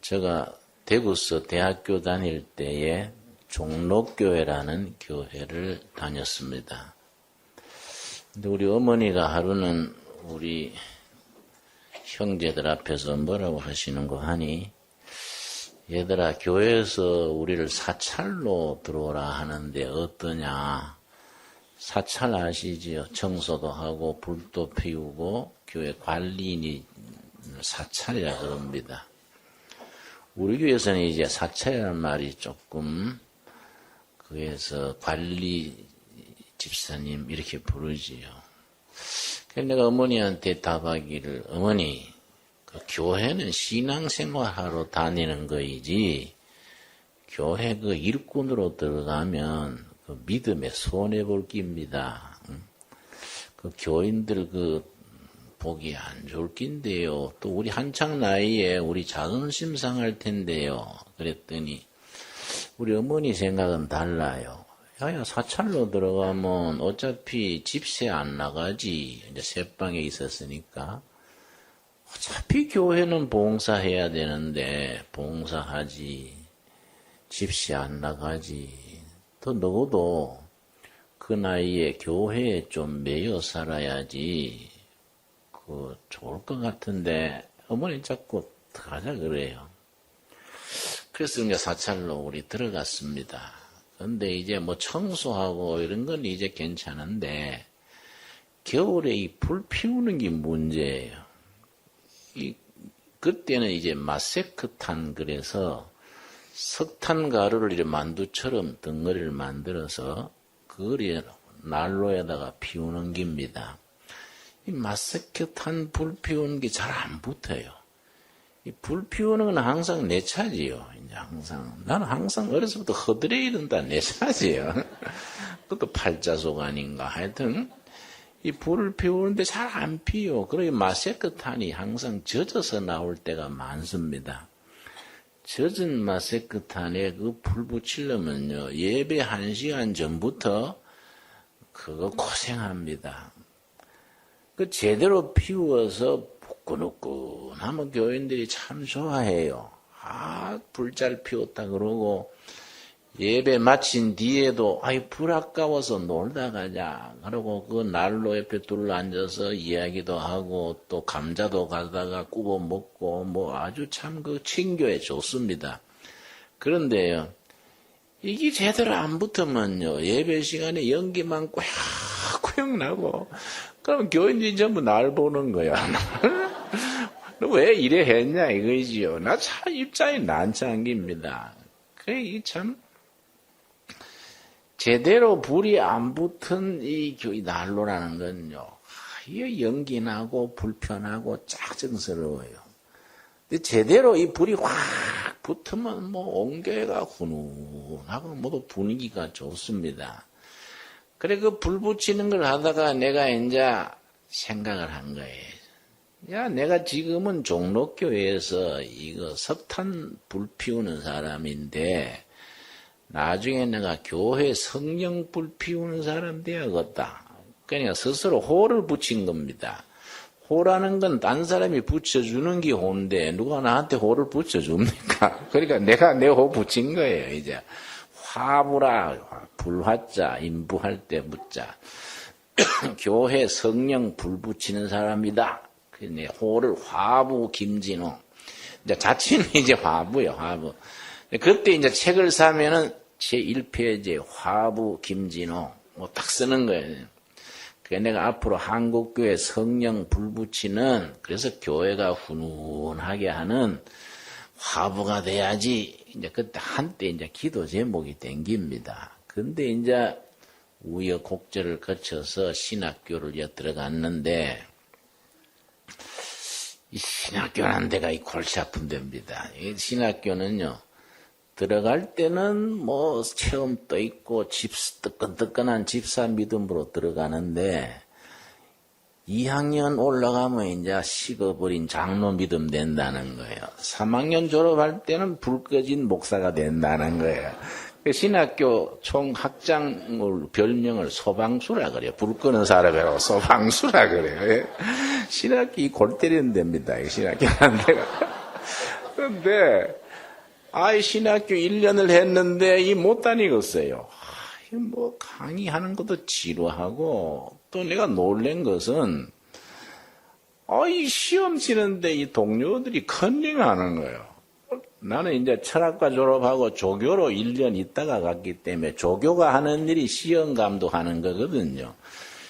제가 대구서 대학교 다닐 때에 종록교회라는 교회를 다녔습니다. 근데 우리 어머니가 하루는 우리 형제들 앞에서 뭐라고 하시는 거 하니, 얘들아, 교회에서 우리를 사찰로 들어오라 하는데 어떠냐? 사찰 아시지요? 청소도 하고 불도 피우고 교회 관리인이 사찰이라 그럽니다. 우리 교회에서는 이제 사찰이라는 말이 조금, 그래서 관리 집사님 이렇게 부르지요. 그래서 내가 어머니한테 답하기를, 어머니, 그 교회는 신앙생활하러 다니는 거이지, 교회 그 일꾼으로 들어가면 그 믿음에 손해볼 깁니다. 그 교인들 그 보기 안 좋을 낀데요. 또 우리 한창 나이에 우리 자존심 상할 텐데요. 그랬더니 우리 어머니 생각은 달라요. 야야, 사찰로 들어가면 어차피 집세 안 나가지. 이제 새방에 있었으니까. 어차피 교회는 봉사해야 되는데 봉사하지. 집세 안 나가지. 더 적어도 그 나이에 교회에 좀 매여 살아야지. 그 좋을 것 같은데 어머니 자꾸 가자 그래요. 그래서 이제 사찰로 우리 들어갔습니다. 근데 이제 뭐 청소하고 이런 건 이제 괜찮은데 겨울에 이 불 피우는 게 문제예요. 그때는 이제 마세크탄, 그래서 석탄 가루를 이제 만두처럼 덩어리를 만들어서 그걸 난로에다가 피우는 겁니다. 이 마세크탄 불 피우는 게 잘 안 붙어요. 이 불 피우는 건 항상 내 차지요. 이제 항상. 나는 항상 어려서부터 허드레일은 다 내 차지요. 그것도 팔자속 아닌가. 하여튼, 이 불을 피우는데 잘 안 피요. 그러니 마세크탄이 항상 젖어서 나올 때가 많습니다. 젖은 마세크탄에 그 불 붙이려면요, 예배 1시간 전부터 그거 고생합니다. 그 제대로 피워서 후끈후끈하면 교인들이 참 좋아해요. 아, 불 잘 피웠다 그러고, 예배 마친 뒤에도 아이 불 아까워서 놀다 가자 그러고 그 난로 옆에 둘러앉아서 이야기도 하고 또 감자도 가다가 구워 먹고 뭐 아주 참 그 친교에 좋습니다. 그런데요, 이게 제대로 안 붙으면요, 예배 시간에 연기만 꾸역꾸역 나고, 그럼 교인들이 전부 날 보는 거야. 너 왜 이래 했냐 이거지요. 나 참 입장이 난처한 겁니다. 그게 참 제대로 불이 안 붙은 이 난로라는 건요, 이게 연기 나고 불편하고 짜증스러워요. 근데 제대로 이 불이 확 붙으면 뭐 온 교회가 훈훈하고 모두 분위기가 좋습니다. 그래 그 불 붙이는 걸 하다가 내가 이제 생각을 한 거예요. 야, 내가 지금은 종록교회에서 이거 석탄 불 피우는 사람인데 나중에 내가 교회 성령 불 피우는 사람 되어야겠다. 그러니까 스스로 호를 붙인 겁니다. 호라는 건 딴 사람이 붙여주는 게 호인데 누가 나한테 호를 붙여줍니까? 그러니까 내가 내 호 붙인 거예요. 이제 화부라, 불화자, 인부할 때 묻자. 교회 성령 불 붙이는 사람이다. 내 호를 화부 김진호. 이제 자칭은 이제 화부요, 화부. 그때 이제 책을 사면은 제1페이지에 화부 김진호 뭐 딱 쓰는 거예요. 그래 내가 앞으로 한국교회 성령 불 붙이는, 그래서 교회가 훈훈하게 하는 화부가 돼야지. 이제 그때 한때 이제 기도 제목이 땡깁니다. 근데 이제 우여곡절을 거쳐서 신학교를 들어갔는데, 이 신학교라는 데가 이 골치 아픈 데입니다. 이 신학교는요, 들어갈 때는 뭐 체험도 있고 뜨끈뜨끈한 집사 믿음으로 들어가는데 2학년 올라가면 이제 식어버린 장로 믿음 된다는 거예요. 3학년 졸업할 때는 불 꺼진 목사가 된다는 거예요. 신학교 총 학장 별명을 소방수라 그래요. 불 끄는 사람이라고 소방수라 그래요. 신학교 골 때리는 데입니다. 신학교라는 데가. 그런데 아이 신학교 1년을 했는데 이 못 다니겠어요. 뭐 강의하는 것도 지루하고 또 내가 놀란 것은 이 시험 치는데 이 동료들이 컨닝하는 거예요. 나는 이제 철학과 졸업하고 조교로 1년 있다가 갔기 때문에 조교가 하는 일이 시험 감독하는 거거든요.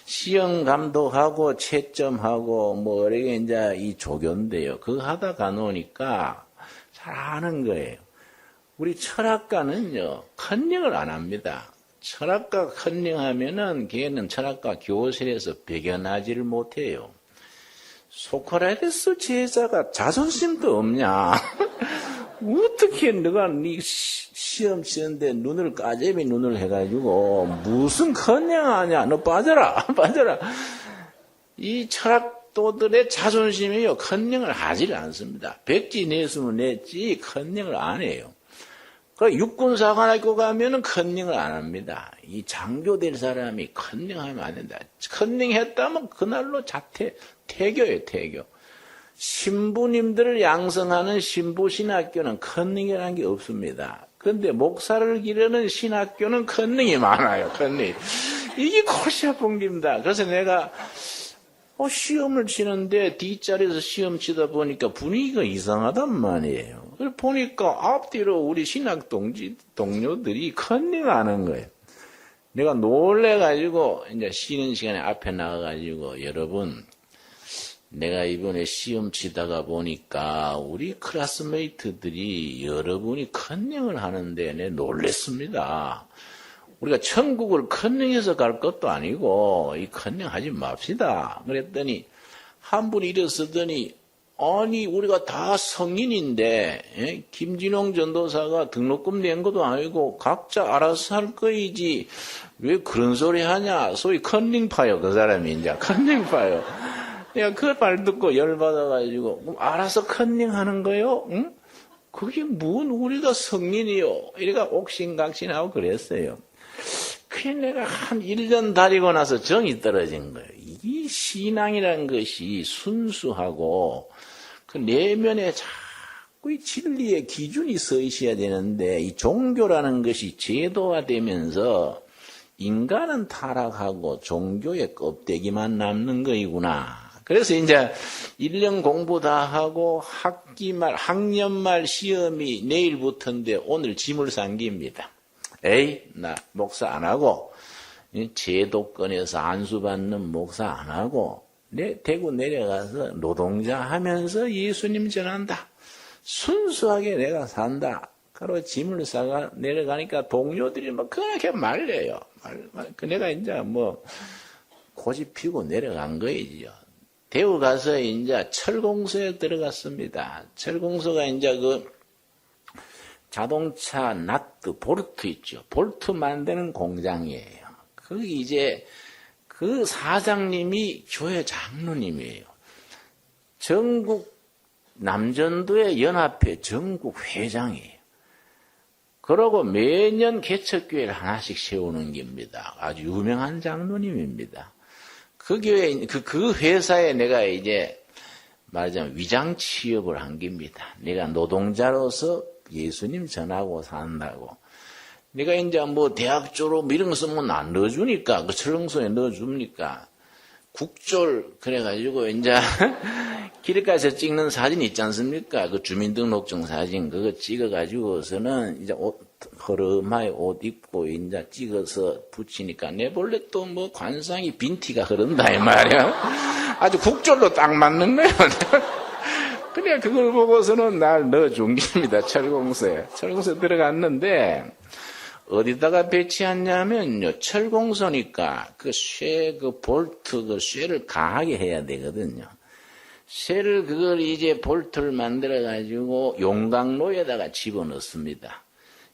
시험 감독하고 채점하고 뭐 이렇게 이제 이 조교인데요. 그거 하다 가놓으니까 잘하는 거예요. 우리 철학가는요, 컨닝을 안 합니다. 철학가 컨닝하면은 걔는 철학가 교실에서 배겨나지를 못해요. 소크라테스 제자가 자존심도 없냐? 어떻게 너가 네 시험 치는데 눈을 까제비 눈을 해가지고 무슨 컨닝하냐? 너 빠져라, 빠져라. 이 철학도들의 자존심이요, 컨닝을 하질 않습니다. 백지 냈으면 냈지 컨닝을 안 해요. 육군사관학교 가면은 컨닝을 안 합니다. 이 장교 될 사람이 컨닝하면 안 된다. 컨닝했다면 그날로 퇴교예요, 퇴교. 신부님들을 양성하는 신부신학교는 컨닝이라는 게 없습니다. 그런데 목사를 기르는 신학교는 컨닝이 많아요, 컨닝. 이게 골치 아픈 겁니다. 그래서 내가 시험을 치는데 뒷자리에서 시험 치다 보니까 분위기가 이상하단 말이에요. 그래서 보니까 앞뒤로 우리 신학 동료들이 컨닝하는 거예요. 내가 놀래가지고 이제 쉬는 시간에 앞에 나가가지고 여러분, 내가 이번에 시험 치다가 보니까 우리 클래스메이트들이 여러분이 컨닝을 하는데 내가 놀랬습니다. 우리가 천국을 컨닝해서 갈 것도 아니고 이 컨닝하지 맙시다. 그랬더니 한 분이 일어서더니 아니 우리가 다 성인인데 김진홍 전도사가 등록금 낸 것도 아니고 각자 알아서 할 거이지 왜 그런 소리 하냐. 소위 컨닝파요. 그 사람이 이제 컨닝파요. 내가 그 말 듣고 열받아가지고 그럼 알아서 컨닝하는 거요? 응? 그게 뭔 우리가 성인이요. 이래가 옥신각신하고 그랬어요. 그래 내가 한 1년 다니고 나서 정이 떨어진 거예요. 이 신앙이라는 것이 순수하고 그 내면에 자꾸 이 진리의 기준이 서 있어야 되는데 이 종교라는 것이 제도화되면서 인간은 타락하고 종교의 껍데기만 남는 거이구나. 그래서 이제 1년 공부 다 하고 학년 말 시험이 내일부터인데 오늘 짐을 삼깁니다. 나 목사 안 하고 제도권에서 안수받는 목사 안 하고 대구 내려가서 노동자 하면서 예수님 전한다. 순수하게 내가 산다. 그리고 짐을 싸가 내려가니까 동료들이 막 그렇게 말려요. 내가 이제 뭐 고집 피고 내려간 거이지요. 대구 가서 이제 철공소에 들어갔습니다. 철공소가 이제 그 자동차 나트, 볼트 있죠. 볼트 만드는 공장이에요. 거기 이제 그 사장님이 교회 장로님이에요. 전국 남전도의 연합회 전국 회장이에요. 그러고 매년 개척교회를 하나씩 세우는 겁니다. 아주 유명한 장로님입니다. 그 교회, 그 회사에 내가 이제 말하자면 위장 취업을 한 겁니다. 내가 노동자로서 예수님 전하고 산다고. 내가 이제 뭐 대학 졸업 이런 거 쓰면 안 넣어주니까, 그 철공소에 넣어줍니까? 국졸, 그래가지고 이제 길가에서 찍는 사진 있지 않습니까? 그 주민등록증 사진, 그거 찍어가지고서는 이제 허름하게 옷 입고 이제 찍어서 붙이니까 내 본래 또 뭐 관상이 빈티가 흐른다, 이 말이야. 아주 국졸로 딱 맞는 거예요. 그래, 그걸 보고서는 날 넣어준 겁니다. 철공소에. 철공소에 들어갔는데, 어디다가 배치했냐면요. 철공소니까 그 볼트, 그 쇠를 강하게 해야 되거든요. 쇠를 그걸 이제 볼트를 만들어가지고 용광로에다가 집어넣습니다.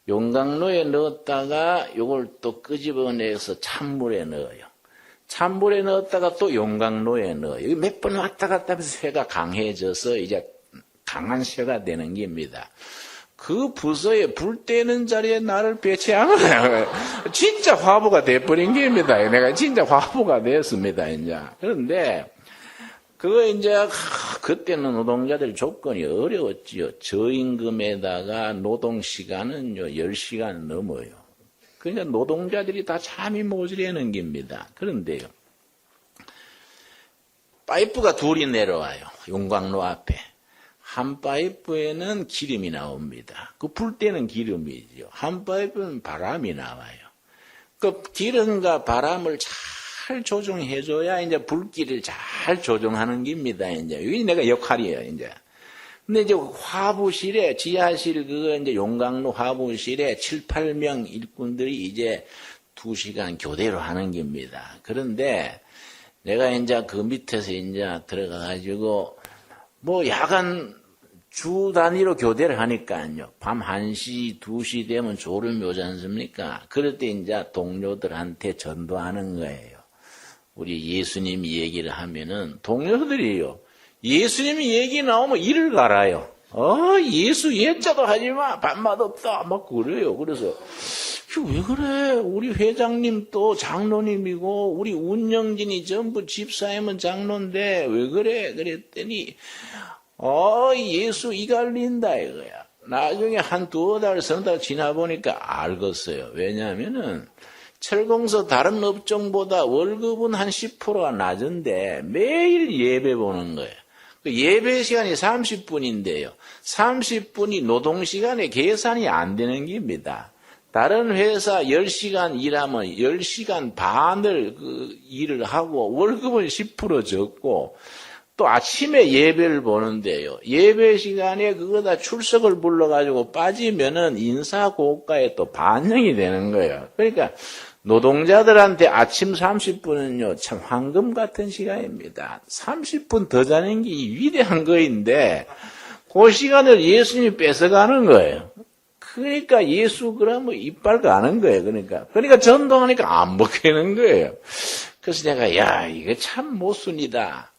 용광로에 넣었다가 요걸 또 끄집어내서 찬물에 넣어요. 찬물에 넣었다가 또 용광로에 넣어요. 몇 번 왔다 갔다 하면서 쇠가 강해져서 이제 강한 쇠가 되는 겁니다. 그 부서에 불 떼는 자리에 나를 배치한 거예요. 진짜 화보가 돼버린 겁니다. 내가 진짜 화보가 됐습니다, 이제. 그런데 그거 이제 그때는 노동자들 조건이 어려웠지요. 저임금에다가 노동시간은요 10시간 넘어요. 그러니까 노동자들이 다 잠이 모자라는 겁니다. 그런데요. 파이프가 둘이 내려와요. 용광로 앞에. 한 파이프에는 기름이 나옵니다. 그 불 때는 기름이죠. 한 파이프는 바람이 나와요. 그 기름과 바람을 잘 조정해줘야 이제 불길을 잘 조정하는 겁니다. 이제 이게 내가 역할이에요. 이제. 근데 이제 화부실에 지하실 그거 이제 용광로 화부실에 7, 8명 일꾼들이 이제 2시간 교대로 하는 겁니다. 그런데 내가 이제 그 밑에서 이제 들어가 가지고 뭐 야간 주 단위로 교대를 하니까요. 밤 1시, 2시 되면 졸음이 오지 않습니까? 그럴 때 이제 동료들한테 전도하는 거예요. 우리 예수님이 얘기를 하면은 동료들이요. 예수님이 얘기 나오면 이를 갈아요. 예수 예자도 하지 마. 밥맛 없다. 막 그래요. 그래서 왜 그래? 우리 회장님 또 장로님이고 우리 운영진이 전부 집사님은 장로인데 왜 그래? 그랬더니 예수 이갈린다 이거야. 나중에 한 2달, 3달 지나보니까 알겠어요. 왜냐하면은 철공소 다른 업종보다 월급은 한 10%가 낮은데 매일 예배 보는 거예요. 그 예배 시간이 30분인데요. 30분이 노동시간에 계산이 안 되는 겁니다. 다른 회사 10시간 일하면 10시간 반을 그 일을 하고 월급은 10% 적고 또 아침에 예배를 보는데요. 예배 시간에 그거다 출석을 불러가지고 빠지면은 인사고가에 또 반영이 되는 거예요. 그러니까 노동자들한테 아침 30분은요, 참 황금 같은 시간입니다. 30분 더 자는 게 위대한 거인데, 그 시간을 예수님이 뺏어가는 거예요. 그러니까 예수 그러면 이빨 가는 거예요. 그러니까 전도하니까 안 먹히는 거예요. 그래서 내가, 야, 이거 참 모순이다.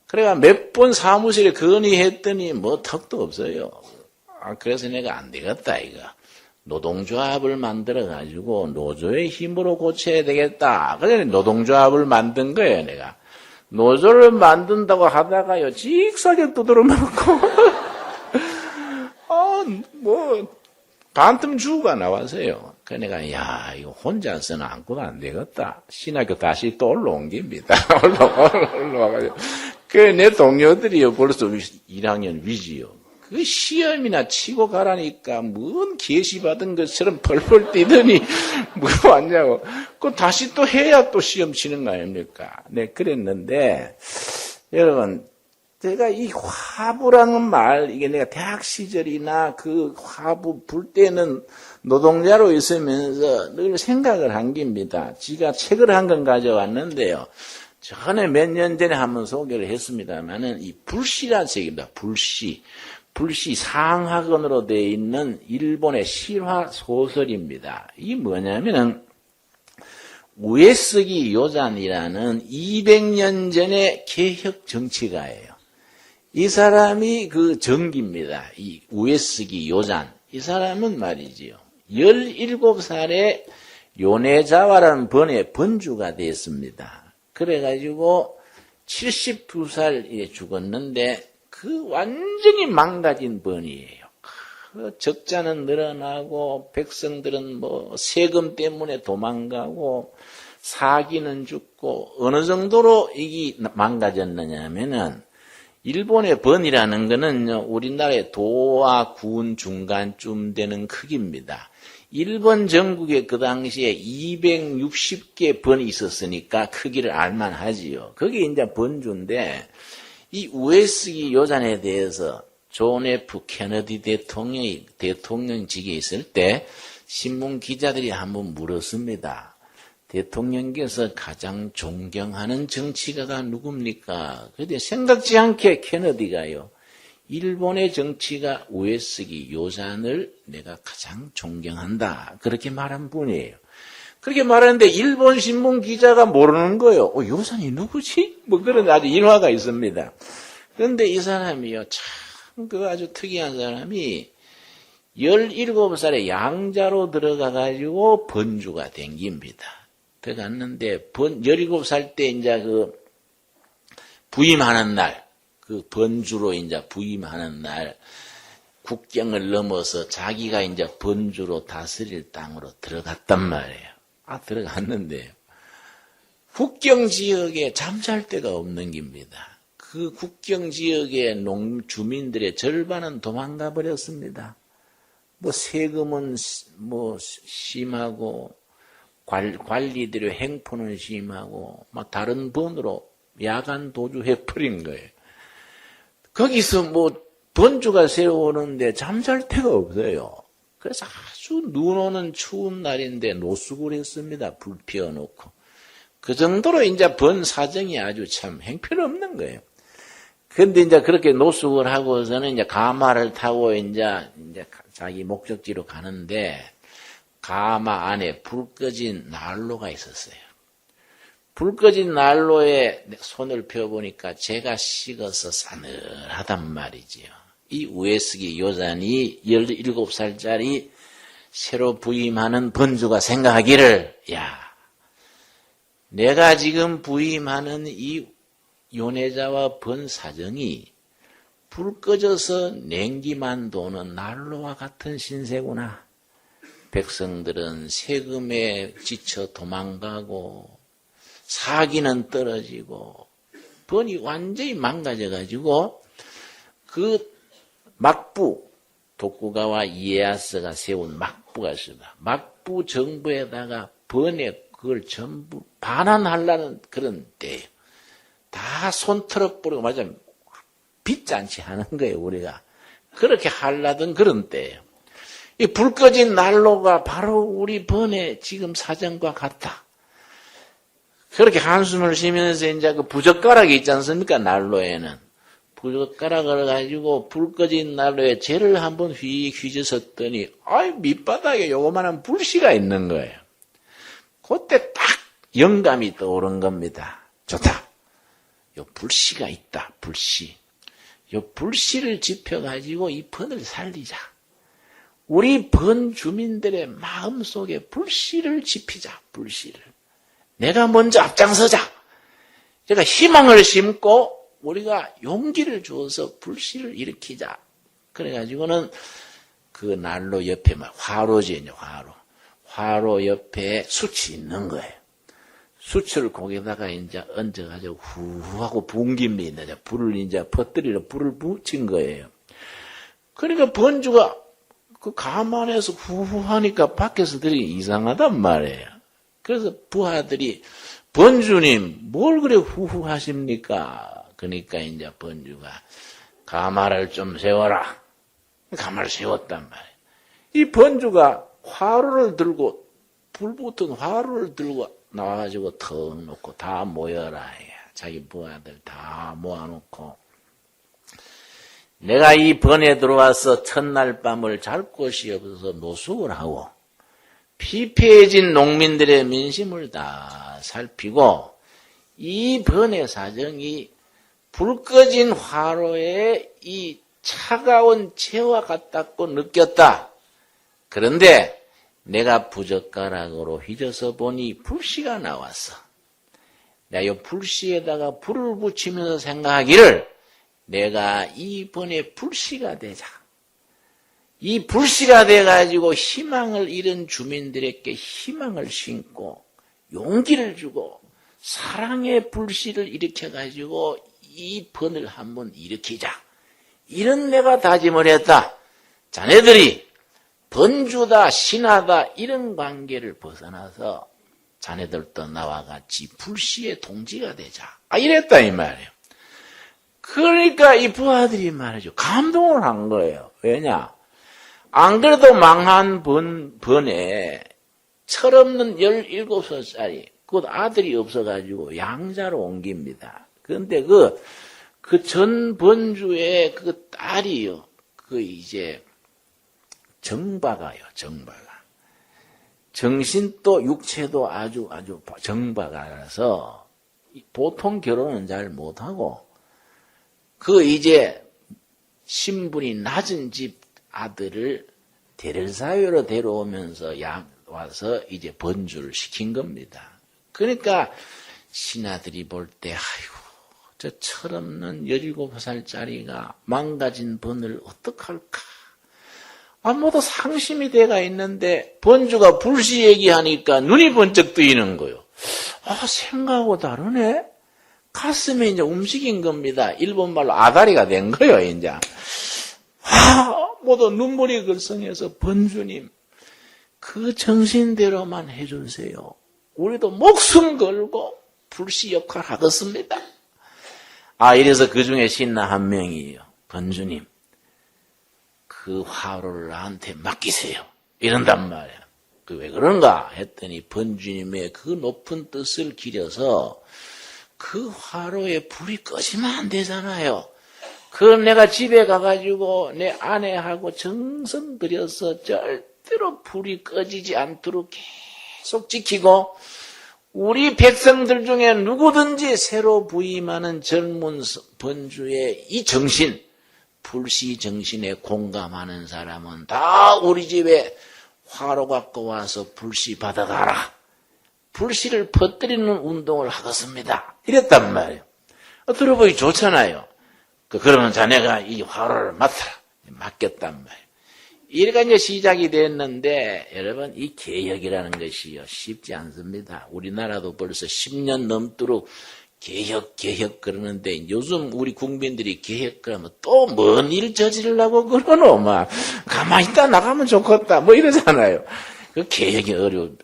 그래가 몇 번 사무실에 건의했더니 뭐 턱도 없어요. 그래서 내가 안 되겠다, 이거. 노동조합을 만들어가지고 노조의 힘으로 고쳐야 되겠다. 그래서 노동조합을 만든 거예요, 내가. 노조를 만든다고 하다가요, 직사게 두드려 맞고, 반틈 주가 나와서요. 그래서 내가, 야, 이거 혼자서는 안고도 안 되겠다. 신학교 다시 또 올라온 겁니다. 올라와가지고. 그래, 내 동료들이요, 벌써 1학년 위지요. 그 시험이나 치고 가라니까 뭔 계시 받은 것처럼 펄펄 뛰더니 뭐 왔냐고. 그 다시 또 해야 또 시험 치는 거 아닙니까? 네, 그랬는데 여러분 제가 이 화부라는 말 이게 내가 대학 시절이나 그 화부 불 때는 노동자로 있으면서 늘 생각을 한 겁니다. 지가 책을 한 권 가져왔는데요. 전에 몇 년 전에 한번 소개를 했습니다만은 이 불시라는 책입니다. 불시 상하권으로 되어 있는 일본의 실화 소설입니다. 이게 뭐냐면은 우에스기 요잔이라는 200년 전의 개혁 정치가예요. 이 사람이 그 정기입니다. 이 우에스기 요잔. 이 사람은 말이지요. 17살에 요네자와라는 번의 번주가 됐습니다. 그래가지고 72살에 죽었는데 그 완전히 망가진 번이에요. 그 적자는 늘어나고 백성들은 뭐 세금 때문에 도망가고 사기는 죽고 어느 정도로 이게 망가졌느냐 하면은 일본의 번이라는 거는 우리나라의 도와 군 중간쯤 되는 크기입니다. 일본 전국에 그 당시에 260개 번이 있었으니까 크기를 알만하지요. 그게 이제 번주인데 이 우에스기 요잔에 대해서 존 F 케너디 대통령이 대통령직에 있을 때 신문 기자들이 한번 물었습니다. 대통령께서 가장 존경하는 정치가가 누굽니까? 그런데 생각지 않게 케너디가요. 일본의 정치가 우에스기 요잔을 내가 가장 존경한다. 그렇게 말한 분이에요. 그렇게 말하는데 일본 신문 기자가 모르는 거예요. 요산이 누구지? 뭐 그런 아주 일화가 있습니다. 그런데 이 사람이요. 참 그 아주 특이한 사람이 17살에 양자로 들어가가지고 번주가 된 겁니다. 들어갔는데 17살 때 이제 그 부임하는 날, 그 번주로 이제 부임하는 날, 국경을 넘어서 자기가 이제 번주로 다스릴 땅으로 들어갔단 말이에요. 들어갔는데요. 국경 지역에 잠잘 데가 없는 겁니다. 그 국경 지역의 주민들의 절반은 도망가 버렸습니다. 뭐 세금은 뭐 심하고 관리들의 행포는 심하고 막 다른 번으로 야간 도주해 버린 거예요. 거기서 뭐 번주가 세워오는데 잠잘 데가 없어요. 그래서 아주 눈 오는 추운 날인데 노숙을 했습니다. 불 피워놓고. 그 정도로 이제 번 사정이 아주 참 형편없는 거예요. 근데 이제 그렇게 노숙을 하고서는 이제 가마를 타고 이제 자기 목적지로 가는데 가마 안에 불 꺼진 난로가 있었어요. 불 꺼진 난로에 손을 펴보니까 제가 식어서 싸늘하단 말이지요. 이 우에스기 요잔이 17살짜리 새로 부임하는 번주가 생각하기를, 야, 내가 지금 부임하는 이 요네자와 번사정이 불 꺼져서 냉기만 도는 난로와 같은 신세구나. 백성들은 세금에 지쳐 도망가고 사기는 떨어지고 번이 완전히 망가져가지고 그 막부, 도쿠가와 이에야스가 세운 막부가 있습니다. 막부 정부에다가 번에 그걸 전부 반환하려는 그런 때예요. 다 손털어 버리고 말하자면 빚잔치 하는 거예요, 우리가. 그렇게 하려던 그런 때예요. 이 불 꺼진 난로가 바로 우리 번의 지금 사정과 같다. 그렇게 한숨을 쉬면서 이제 그 부젓가락이 있지 않습니까, 난로에는. 부젓가락을 가지고 불 꺼진 난로에 재를 한번 휘저었더니, 밑바닥에 요거만한 불씨가 있는 거예요. 그때 딱 영감이 떠오른 겁니다. 좋다. 요 불씨가 있다, 불씨. 요 불씨를 지펴가지고 이 번을 살리자. 우리 번 주민들의 마음속에 불씨를 지피자, 불씨를. 내가 먼저 앞장서자. 제가 희망을 심고 우리가 용기를 주어서 불씨를 일으키자. 그래가지고는 그 난로 옆에 화로지, 화로. 화로 옆에 숯이 있는 거예요. 숯을 거기다가 이제 얹어가지고 후하고 붕깁니다. 불을 이제 퍼뜨리러 불을 붙인 거예요. 그러니까 번주가 그 가만해서 후하니까 밖에서 들이 이상하단 말이에요. 그래서 부하들이 번주님 뭘 그래 후하십니까? 그러니까 이제 번주가 가마를 좀 세워라. 가마를 세웠단 말이에요. 이 번주가 화로를 들고 불 붙은 화로를 들고 나와가지고 턱 놓고 다 모여라. 자기 부하들 다 모아놓고 내가 이 번에 들어와서 첫날 밤을 잘 곳이 없어서 노숙을 하고 피폐해진 농민들의 민심을 다 살피고 이 번의 사정이 불 꺼진 화로에 이 차가운 재와 같다고 느꼈다. 그런데 내가 부젓가락으로 휘저어서 보니 불씨가 나왔어. 내가 이 불씨에다가 불을 붙이면서 생각하기를 내가 이 번에 불씨가 되자. 이 불씨가 돼가지고 희망을 잃은 주민들에게 희망을 심고 용기를 주고 사랑의 불씨를 일으켜가지고 이 번을 한번 일으키자. 이런 내가 다짐을 했다. 자네들이 번주다, 신하다 이런 관계를 벗어나서 자네들도 나와 같이 불씨의 동지가 되자. 이랬다 이 말이에요. 그러니까 이 부하들이 말이죠. 감동을 한 거예요. 왜냐? 안 그래도 망한 번에 철없는 17살짜리 그 아들이 없어가지고 양자로 옮깁니다. 그런데 그 전 번주의 그 딸이요. 그 이제 정바가요. 정바가. 정신도 육체도 아주 정바가라서 보통 결혼은 잘 못하고 그 이제 신분이 낮은 집 아들을 대rel사회로 데려오면서 와서 이제 번주를 시킨 겁니다. 그러니까 신하들이 볼 때 아이고 저 철없는 17살짜리가 망가진 번을 어떡할까? 모두 상심이 돼가 있는데 번주가 불시 얘기하니까 눈이 번쩍 뜨이는 거요. 생각하고 다르네? 가슴이 이제 움직인 겁니다. 일본말로 아다리가 된 거예요, 이제. 모두 눈물이 글썽해서 번주님, 그 정신대로만 해주세요. 우리도 목숨 걸고 불시 역할 하겠습니다. 이래서 그 중에 신나 한 명이에요. 번주님, 그 화로를 나한테 맡기세요. 이런단 말이야. 왜 그런가 했더니 번주님의 그 높은 뜻을 기려서 그 화로에 불이 꺼지면 안 되잖아요. 그건 내가 집에 가가지고 내 아내하고 정성 들여서 절대로 불이 꺼지지 않도록 계속 지키고 우리 백성들 중에 누구든지 새로 부임하는 젊은 번주의 이 정신, 불시 정신에 공감하는 사람은 다 우리 집에 화로 갖고 와서 불시 받아가라. 불시를 퍼뜨리는 운동을 하겠습니다. 이랬단 말이에요. 들어보기 좋잖아요. 그러면 자네가 이 화로를 맡아라. 맡겼단 말이에요. 이래가 이제 시작이 됐는데, 여러분, 이 개혁이라는 것이요, 쉽지 않습니다. 우리나라도 벌써 10년 넘도록 개혁 그러는데, 요즘 우리 국민들이 개혁 그러면 또 뭔 일 저지르려고 그러노? 가만히 있다 나가면 좋겠다. 이러잖아요. 그 개혁이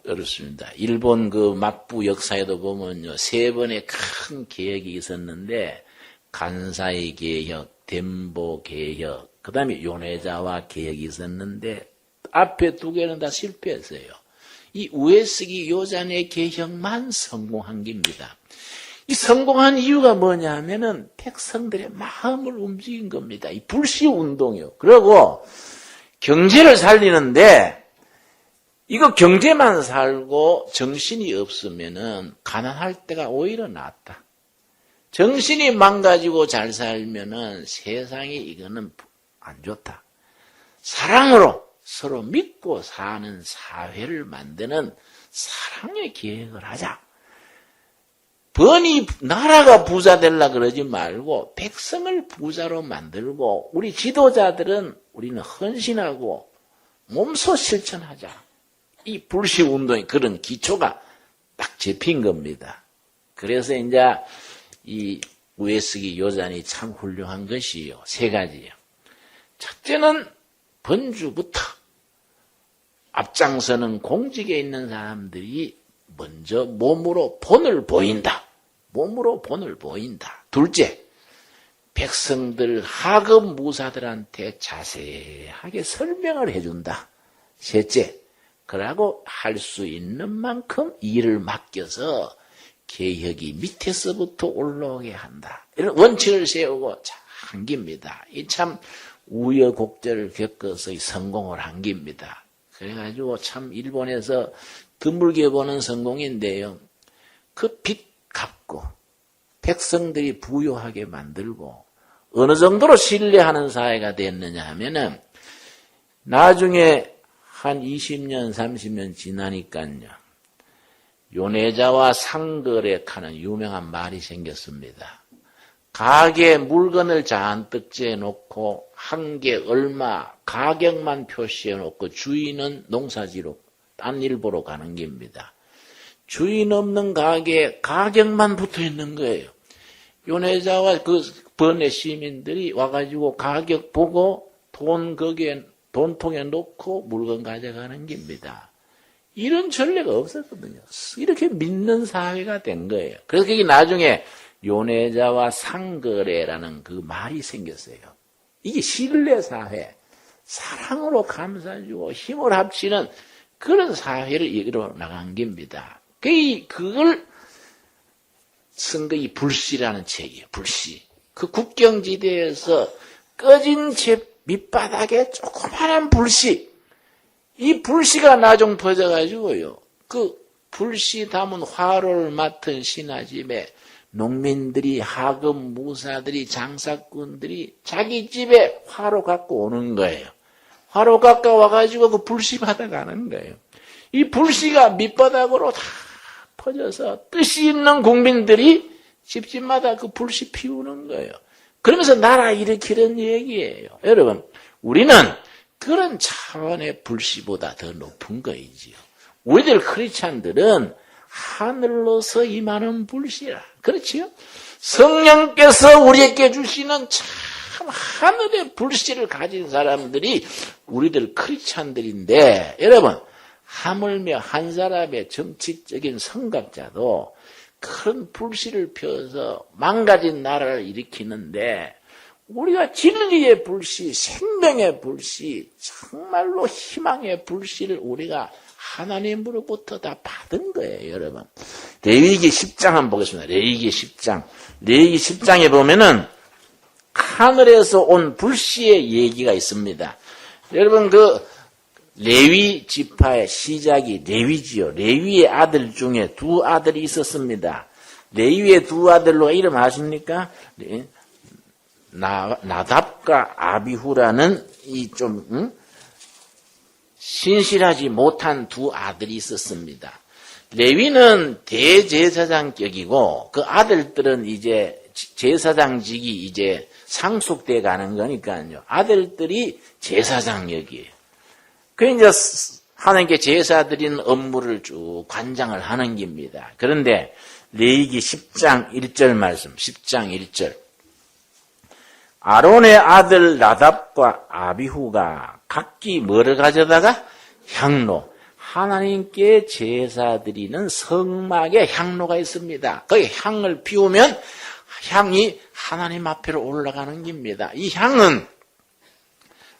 어렵습니다. 일본 그 막부 역사에도 보면요, 3번의 큰 개혁이 있었는데, 간사이 개혁, 덴보 개혁, 그 다음에 요네자와 개혁이 있었는데 앞에 2개는 다 실패했어요. 이 우에스기 요잔의 개혁만 성공한 겁니다. 이 성공한 이유가 뭐냐 하면은 백성들의 마음을 움직인 겁니다. 이 불시 운동이요. 그리고 경제를 살리는데 이거 경제만 살고 정신이 없으면은 가난할 때가 오히려 낫다. 정신이 망가지고 잘 살면은 세상에 이거는 안 좋다. 사랑으로 서로 믿고 사는 사회를 만드는 사랑의 계획을 하자. 나라가 부자 되려 그러지 말고 백성을 부자로 만들고 우리 지도자들은 우리는 헌신하고 몸소 실천하자. 이 불시 운동의 그런 기초가 딱 잡힌 겁니다. 그래서 이제 이 우에스기 요잔이 참 훌륭한 것이요. 3가지요. 첫째는 번주부터 앞장서는 공직에 있는 사람들이 먼저 몸으로 본을 보인다. 몸으로 본을 보인다. 둘째, 백성들 하급 무사들한테 자세하게 설명을 해준다. 셋째, 그러고 할 수 있는 만큼 일을 맡겨서 개혁이 밑에서부터 올라오게 한다. 이런 원칙을 세우고 한 겁니다. 이 참 우여곡절을 겪어서 성공을 한 겁니다. 그래가지고 참 일본에서 드물게 보는 성공인데요. 그 빚 갚고 백성들이 부유하게 만들고 어느 정도로 신뢰하는 사회가 됐느냐 하면은 나중에 한 20년, 30년 지나니까요. 요네자와 상거래하는 유명한 말이 생겼습니다. 가게 물건을 잔뜩 재놓고 한 개 얼마 가격만 표시해놓고 주인은 농사지로 딴 일 보러 가는 겁니다. 주인 없는 가게에 가격만 붙어있는 거예요. 요네자와 그 번의 시민들이 와가지고 가격 보고 돈통에 놓고 물건 가져가는 겁니다. 이런 전례가 없었거든요. 이렇게 믿는 사회가 된 거예요. 그래서 그게 나중에 요네자와 상거래라는 그 말이 생겼어요. 이게 신뢰사회, 사랑으로 감싸주고 힘을 합치는 그런 사회를 이끌어 나간 겁니다. 그걸 쓴 게 이 불시라는 책이에요. 불시. 그 국경지대에서 꺼진 집 밑바닥에 조그마한 불시. 이 불시가 나중 퍼져가지고요. 그 불시 담은 화로를 맡은 신하집에 농민들이, 하급 무사들이, 장사꾼들이 자기 집에 화로 갖고 오는 거예요. 화로 갖고 와가지고 그 불시 받아가는 거예요. 이 불시가 밑바닥으로 다 퍼져서 뜻이 있는 국민들이 집집마다 그 불씨 피우는 거예요. 그러면서 나라 일으키는 얘기예요. 여러분, 우리는 그런 차원의 불씨보다 더 높은 거이지요. 우리들 크리스찬들은 하늘로서 임하는 불씨라. 그렇지요? 성령께서 우리에게 주시는 참 하늘의 불씨를 가진 사람들이 우리들 크리스찬들인데, 여러분, 하물며 한 사람의 정치적인 성각자도 큰 불씨를 펴서 망가진 나라를 일으키는데, 우리가 진리의 불씨, 생명의 불씨, 정말로 희망의 불씨를 우리가 하나님으로부터 다 받은 거예요, 여러분. 레위기 10장 한번 보겠습니다. 레위기 10장. 레위기 10장에 보면은 하늘에서 온 불씨의 얘기가 있습니다. 여러분, 그 레위 지파의 시작이 레위지요. 레위의 아들 중에 두 아들이 있었습니다. 레위의 두 아들로 이름 아십니까? 나답과 아비후라는 이 좀 신실하지 못한 두 아들이 있었습니다. 레위는 대제사장격이고 그 아들들은 이제 제사장직이 이제 상속돼 가는 거니까요. 아들들이 제사장역이에요. 그 이제 하나님께 제사 드리는 업무를 쭉 관장을 하는 겁니다. 그런데 레위기 10장 1절 말씀, 10장 1절. 아론의 아들 나답과 아비후가 각기 뭐를 가져다가? 향로. 하나님께 제사 드리는 성막에 향로가 있습니다. 거기 향을 피우면 향이 하나님 앞으로 올라가는 겁니다. 이 향은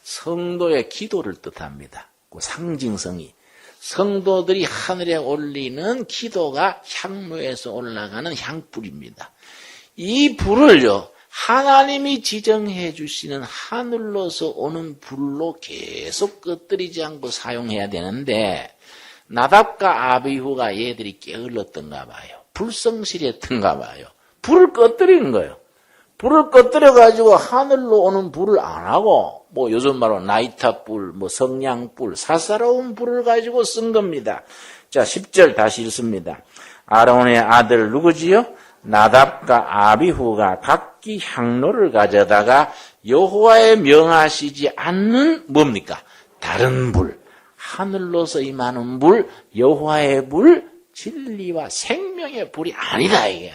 성도의 기도를 뜻합니다. 그 상징성이. 성도들이 하늘에 올리는 기도가 향로에서 올라가는 향불입니다. 이 불을요, 하나님이 지정해 주시는 하늘로서 오는 불로 계속 꺼뜨리지 않고 사용해야 되는데, 나답과 아비후가 얘들이 게을렀던가 봐요. 불성실했던가 봐요. 불을 꺼뜨리는 거예요. 불을 꺼뜨려가지고 하늘로 오는 불을 안 하고, 뭐 요즘 말로 나이타불, 뭐 성냥불, 사사로운 불을 가지고 쓴 겁니다. 자, 10절 다시 읽습니다. 아론의 아들 누구지요? 나답과 아비후가 각기 향로를 가져다가 여호와의 명하시지 않는 뭡니까? 다른 불, 하늘로서 임하는 불, 여호와의 불, 진리와 생명의 불이 아니다 이게.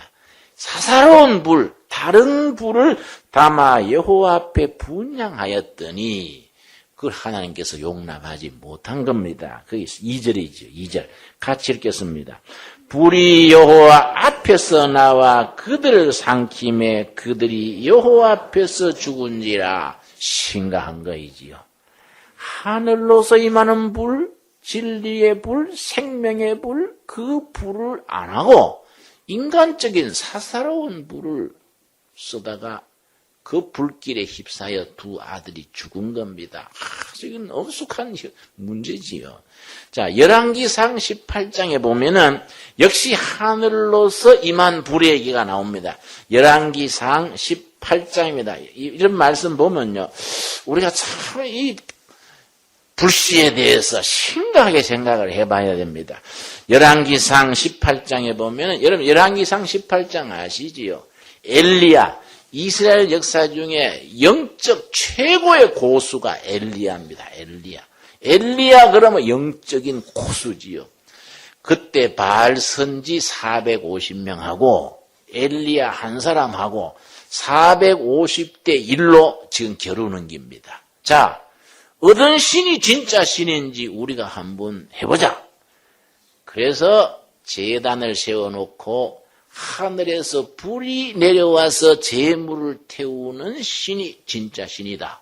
사사로운 불, 다른 불을 담아 여호와 앞에 분향하였더니 그걸 하나님께서 용납하지 못한 겁니다. 그게 2절이죠. 2절. 같이 읽겠습니다. 불이 여호와 앞에서 나와 그들을 삼킴에 그들이 여호와 앞에서 죽은지라. 심각한 거이지요. 하늘로서 임하는 불, 진리의 불, 생명의 불, 그 불을 안 하고 인간적인 사사로운 불을 쏘다가 그 불길에 휩싸여 두 아들이 죽은 겁니다. 이건 엄숙한 문제지요. 자, 열왕기상 18장에 보면은 역시 하늘로서 임한 불의 얘기가 나옵니다. 열왕기상 18장입니다. 이런 말씀 보면요, 우리가 참 이 불씨에 대해서 심각하게 생각을 해봐야 됩니다. 열왕기상 18장에 보면은, 여러분 열왕기상 18장 아시지요? 엘리야, 이스라엘 역사 중에 영적 최고의 고수가 엘리야입니다. 엘리야 그러면 영적인 고수지요. 그때 바알 선지 450명하고 엘리야 한 사람하고 450대 1로 지금 겨루는 겁니다. 자, 어떤 신이 진짜 신인지 우리가 한번 해보자. 그래서 제단을 세워놓고 하늘에서 불이 내려와서 재물을 태우는 신이 진짜 신이다.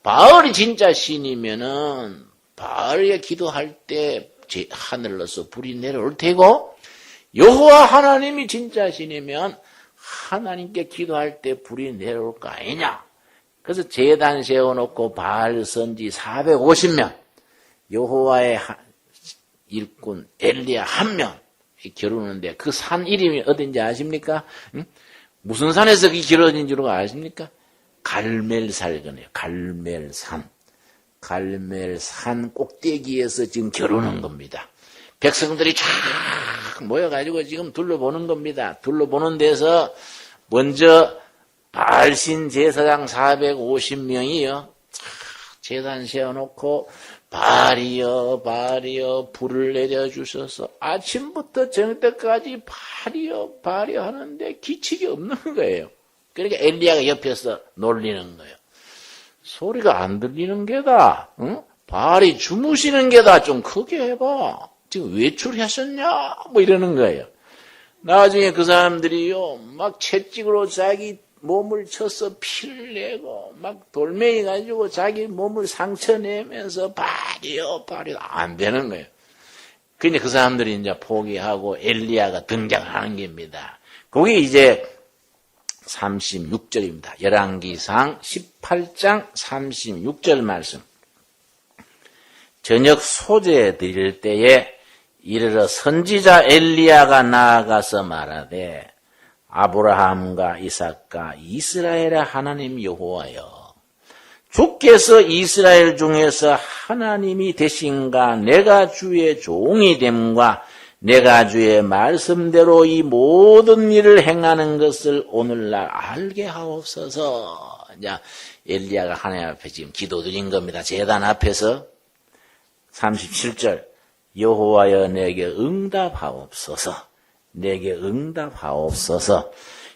바알이 진짜 신이면은 바알에게 기도할 때 하늘로서 불이 내려올 테고, 여호와 하나님이 진짜 신이면 하나님께 기도할 때 불이 내려올 거 아니냐. 그래서 제단 세워놓고 바알 선지 450명, 여호와의 일꾼 엘리야 1명 겨루는데, 그 산 이름이 어딘지 아십니까? 응? 무슨 산에서 그 겨루어진 줄 아십니까? 갈멜산이거든요. 갈멜산 꼭대기에서 지금 겨루는 겁니다. 백성들이 쫙 모여가지고 지금 둘러보는 겁니다. 둘러보는 데서 먼저 바알신 제사장 450명이요. 제단 세워놓고 바알이여 바알이여 불을 내려주셔서 아침부터 저녁때까지 바알이여 하는데 기칙이 없는 거예요. 그러니까 엘리야가 옆에서 놀리는 거예요. 소리가 안 들리는 게다. 응? 바알이 주무시는 게다. 좀 크게 해봐. 지금 외출하셨냐? 뭐 이러는 거예요. 나중에 그 사람들이요, 막 채찍으로 자기 몸을 쳐서 피를 내고, 막 돌멩이 가지고 자기 몸을 상처내면서 바알이요. 안 되는 거예요. 근데 그 사람들이 이제 포기하고 엘리야가 등장하는 겁니다. 그게 이제 36절입니다. 열왕기상 18장 36절 말씀. 저녁 소재 드릴 때에 이르러 선지자 엘리야가 나아가서 말하되 아브라함과 이삭과 이스라엘의 하나님 여호와여, 주께서 이스라엘 중에서 하나님이 되신가 내가 주의 종이 됨과 내가 주의 말씀대로 이 모든 일을 행하는 것을 오늘날 알게 하옵소서. 이제 엘리야가 하나님 앞에 지금 기도드린 겁니다. 제단 앞에서. 37절 여호와여 내게 응답하옵소서. 내게 응답하옵소서.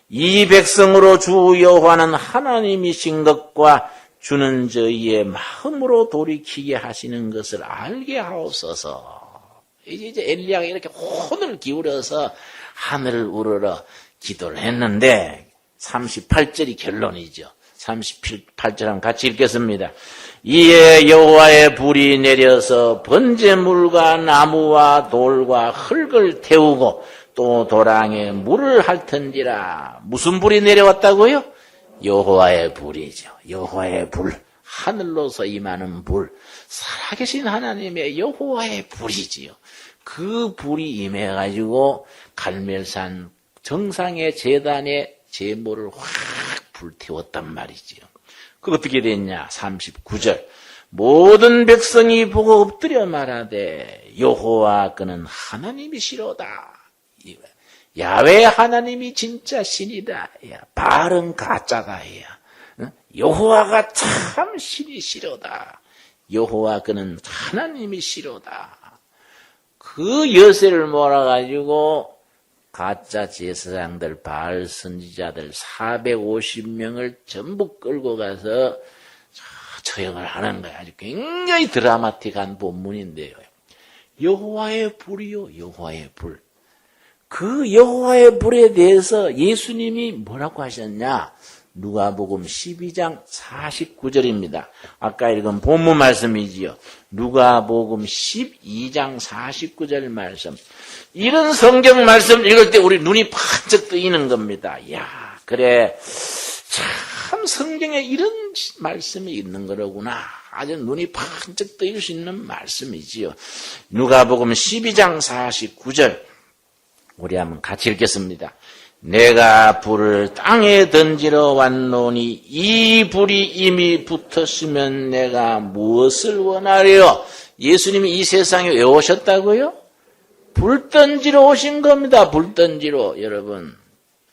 이 백성으로 주 여호와는 하나님이신 것과 주는 저희의 마음으로 돌이키게 하시는 것을 알게 하옵소서. 이제 엘리야가 이렇게 혼을 기울여서 하늘을 우러러 기도를 했는데 38절이 결론이죠. 38절 한번 같이 읽겠습니다. 이에 여호와의 불이 내려서 번제물과 나무와 돌과 흙을 태우고 또 도랑에 물을 핥은지라. 무슨 불이 내려왔다고요? 여호와의 불이죠. 여호와의 불. 하늘로서 임하는 불. 살아계신 하나님의 여호와의 불이지요. 그 불이 임해가지고 갈멜산 정상의 제단에 제물을 확 불태웠단 말이지요. 그 어떻게 됐냐? 39절. 모든 백성이 보고 엎드려 말하되 여호와 그는 하나님이시로다. 야훼 하나님이 진짜 신이다. 바알은 가짜다. 여호와가 참 신이시로다. 여호와 그는 하나님이시로다. 그 여세를 몰아가지고 가짜 제사장들, 바알 선지자들 450명을 전부 끌고 가서 처형을 하는 거야. 아주 굉장히 드라마틱한 본문인데요. 여호와의 불이요, 여호와의 불. 그 여호와의 불에 대해서 예수님이 뭐라고 하셨냐? 누가복음 12장 49절입니다. 아까 읽은 본문 말씀이지요. 누가복음 12장 49절 말씀. 이런 성경 말씀 읽을 때 우리 눈이 반짝 뜨이는 겁니다. 야, 그래. 참 성경에 이런 말씀이 있는 거로구나. 아주 눈이 반짝 뜨일 수 있는 말씀이지요. 누가복음 12장 49절. 우리 한번 같이 읽겠습니다. 내가 불을 땅에 던지러 왔노니 이 불이 이미 붙었으면 내가 무엇을 원하려? 예수님이 이 세상에 왜 오셨다고요? 불 던지러 오신 겁니다. 불 던지러. 여러분,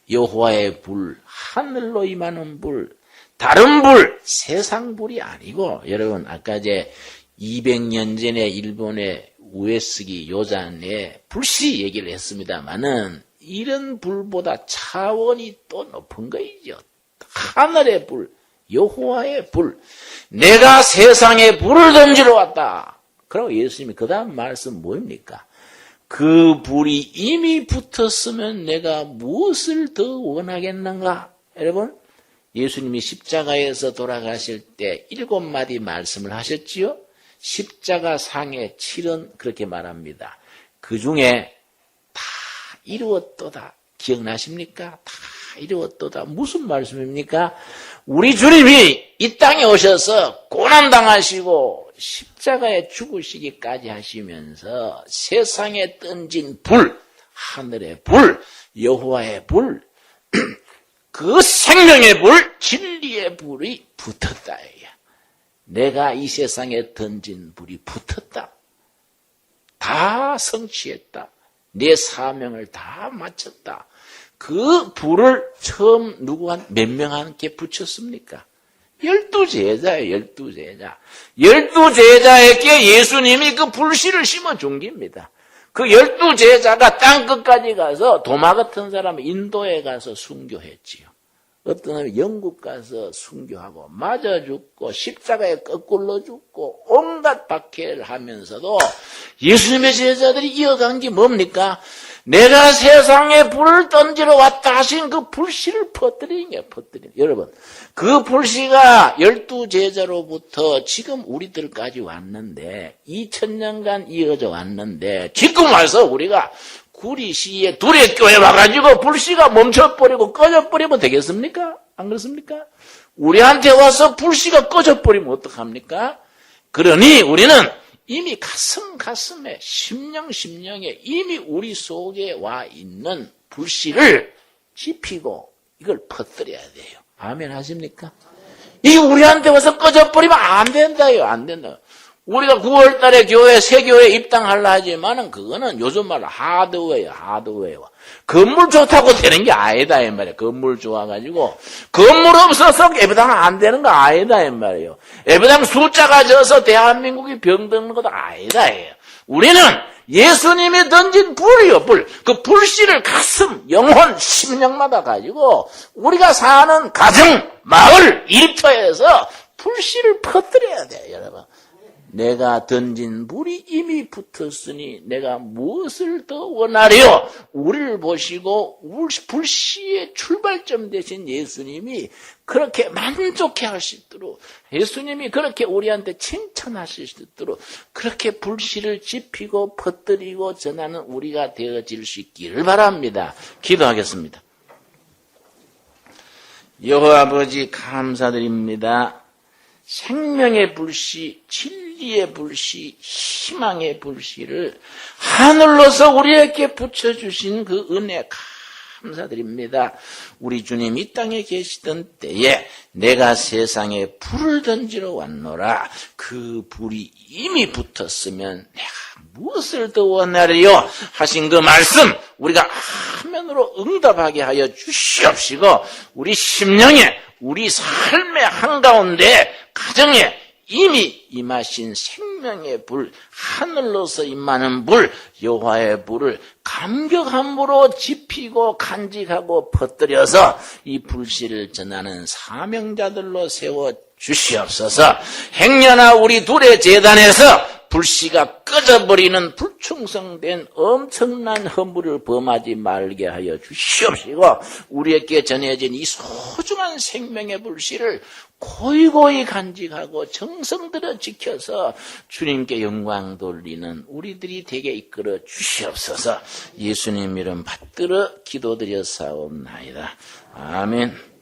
여호와의 불, 하늘로 임하는 불, 다른 불, 세상 불이 아니고, 여러분 아까 이제 200년 전에 일본의 우에스기 요잔의 불씨 얘기를 했습니다마는 이런 불보다 차원이 또 높은 거이죠. 하늘의 불, 여호와의 불. 내가 세상에 불을 던지러 왔다. 그리고 예수님이 그 다음 말씀 뭐입니까? 그 불이 이미 붙었으면 내가 무엇을 더 원하겠는가? 여러분, 예수님이 십자가에서 돌아가실 때 7마디 말씀을 하셨지요? 십자가 상의 7은 그렇게 말합니다. 그 중에 다 이루었도다. 기억나십니까? 다 이루었도다. 무슨 말씀입니까? 우리 주님이 이 땅에 오셔서 고난당하시고 십자가에 죽으시기까지 하시면서 세상에 던진 불, 하늘의 불, 여호와의 불, 그 생명의 불, 진리의 불이 붙었다. 내가 이 세상에 던진 불이 붙었다. 다 성취했다. 내 사명을 다 마쳤다. 그 불을 처음 몇 명한테 붙였습니까? 12제자예요. 12제자. 12제자에게 예수님이 그 불씨를 심어준 겁니다. 그 12제자가 땅끝까지 가서 도마 같은 사람은 인도에 가서 순교했지요. 어떤 사람이 영국 가서 순교하고 맞아 죽고 십자가에 거꾸로 죽고 온갖 박해를 하면서도 예수님의 제자들이 이어간 게 뭡니까? 내가 세상에 불을 던지러 왔다 하신 그 불씨를 퍼뜨리는 거예요. 여러분, 그 불씨가 12제자로부터 지금 우리들까지 왔는데 2000년간 이어져 왔는데 지금 와서 우리가 구리시에 두레교회 와가지고 불씨가 멈춰버리고 꺼져버리면 되겠습니까? 안 그렇습니까? 우리한테 와서 불씨가 꺼져버리면 어떡합니까? 그러니 우리는 이미 가슴에 심령에 이미 우리 속에 와 있는 불씨를 지피고 이걸 퍼뜨려야 돼요. 아멘 하십니까? 이게 우리한테 와서 꺼져버리면 안 된다요. 안 된다. 우리가 9월 달에 새 교회에 입당하려 하지만은 그거는 요즘 말로 하드웨어. 건물 좋다고 되는 게 아니다, 이 말이에요. 건물 좋아가지고. 건물 없어서 예배당 안 되는 거 아니다, 이 말이에요. 예배당 숫자가 져서 대한민국이 병드는 것도 아니다, 예요. 우리는 예수님이 던진 불이요, 불. 그 불씨를 가슴, 영혼, 심령마다 가지고 우리가 사는 가정, 마을, 일터에서 불씨를 퍼뜨려야 돼요, 여러분. 내가 던진 불이 이미 붙었으니 내가 무엇을 더 원하리요? 우리를 보시고 불씨의 출발점 되신 예수님이 그렇게 만족해 하실 수 있도록 예수님이 그렇게 우리한테 칭찬하실 수 있도록 그렇게 불씨를 지피고 퍼뜨리고 전하는 우리가 되어질 수 있기를 바랍니다. 기도하겠습니다. 여호와 아버지 감사드립니다. 생명의 불씨, 진리의 불씨, 희망의 불씨를 하늘로서 우리에게 붙여주신 그 은혜 감사드립니다. 우리 주님 이 땅에 계시던 때에 내가 세상에 불을 던지러 왔노라. 그 불이 이미 붙었으면 내가 무엇을 더 원하리요? 하신 그 말씀 우리가 화면으로 응답하게 하여 주시옵시고 우리 심령에 우리 삶의 한가운데 가정에 이미 임하신 생명의 불, 하늘로서 임하는 불, 여호와의 불을 감격함으로 지피고 간직하고 퍼뜨려서 이 불씨를 전하는 사명자들로 세워 주시옵소서. 행여나 우리 둘의 재단에서 불씨가 꺼져버리는 불충성된 엄청난 허물을 범하지 말게 하여 주시옵시고 우리에게 전해진 이 소중한 생명의 불씨를 고이고이 간직하고 정성 들여 지켜서 주님께 영광 돌리는 우리들이 되게 이끌어 주시옵소서. 예수님 이름 받들어 기도드려 사옵나이다. 아멘.